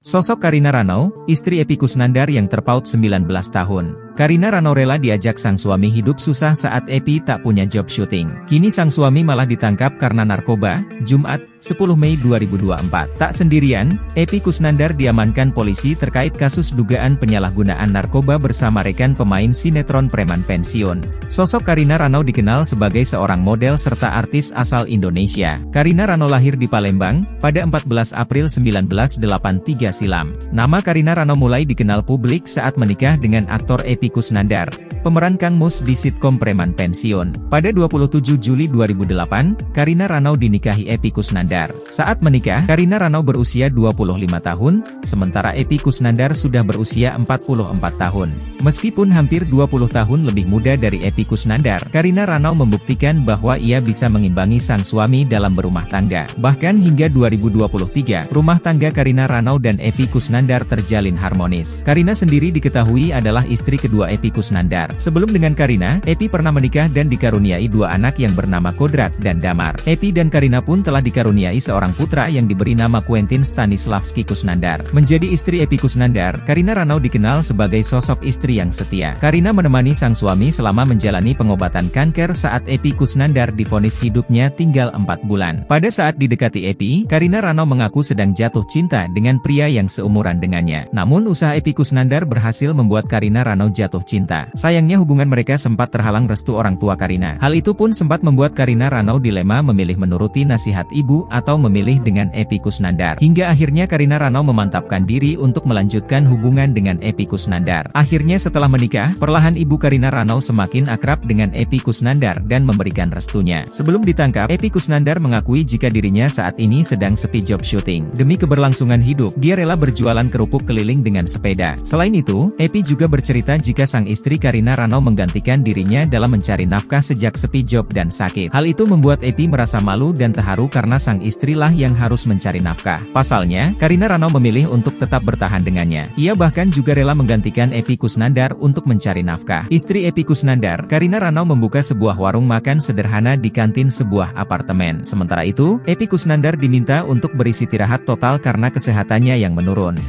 Sosok Karina Rano, istri Epy Kusnandar yang terpaut 19 tahun. Karina Rano rela diajak sang suami hidup susah saat Epy tak punya job syuting. Kini sang suami malah ditangkap karena narkoba, Jumat, 10 Mei 2024. Tak sendirian, Epy Kusnandar diamankan polisi terkait kasus dugaan penyalahgunaan narkoba bersama rekan pemain sinetron preman pensiun. Sosok Karina Rano dikenal sebagai seorang model serta artis asal Indonesia. Karina Rano lahir di Palembang, pada 14 April 1983 silam. Nama Karina Rano mulai dikenal publik saat menikah dengan aktor Epy Kusnandar, pemeran Kang Mus di sitkom preman pensiun. Pada 27 Juli 2008, Karina Rano dinikahi Epy Kusnandar. Saat menikah, Karina Rano berusia 25 tahun, sementara Epy Kusnandar sudah berusia 44 tahun. Meskipun hampir 20 tahun lebih muda dari Epy Kusnandar, Karina Rano membuktikan bahwa ia bisa mengimbangi sang suami dalam berumah tangga. Bahkan hingga 2023, rumah tangga Karina Rano dan Epy Kusnandar terjalin harmonis. Karina sendiri diketahui adalah istri kedua Epy Kusnandar. Sebelum dengan Karina, Epy pernah menikah dan dikaruniai dua anak yang bernama Kodrat dan Damar. Epy dan Karina pun telah dikaruniai seorang putra yang diberi nama Quentin Stanislavski Kusnandar. Menjadi istri Epy Kusnandar, Karina Rano dikenal sebagai sosok istri yang setia. Karina menemani sang suami selama menjalani pengobatan kanker saat Epy Kusnandar divonis hidupnya tinggal 4 bulan. Pada saat didekati Epy, Karina Rano mengaku sedang jatuh cinta dengan pria yang seumuran dengannya. Namun usaha Epy Kusnandar berhasil membuat Karina Rano jatuh cinta. Sayangnya hubungan mereka sempat terhalang restu orang tua Karina. Hal itu pun sempat membuat Karina Rano dilema memilih menuruti nasihat ibu atau memilih dengan Epy Kusnandar. Hingga akhirnya Karina Rano memantapkan diri untuk melanjutkan hubungan dengan Epy Kusnandar. Akhirnya setelah menikah, perlahan ibu Karina Rano semakin akrab dengan Epy Kusnandar dan memberikan restunya. Sebelum ditangkap, Epy Kusnandar mengakui jika dirinya saat ini sedang sepi job syuting. Demi keberlangsungan hidup, dia rela berjualan kerupuk keliling dengan sepeda. Selain itu, Epy juga bercerita jika sang istri Karina Rano menggantikan dirinya dalam mencari nafkah sejak sepi job dan sakit. Hal itu membuat Epy merasa malu dan terharu karena sang istrilah yang harus mencari nafkah. Pasalnya, Karina Rano memilih untuk tetap bertahan dengannya. Ia bahkan juga rela menggantikan Epy Kusnandar untuk mencari nafkah. Istri Epy Kusnandar, Karina Rano membuka sebuah warung makan sederhana di kantin sebuah apartemen. Sementara itu, Epy Kusnandar diminta untuk beristirahat total karena kesehatannya yang menurun.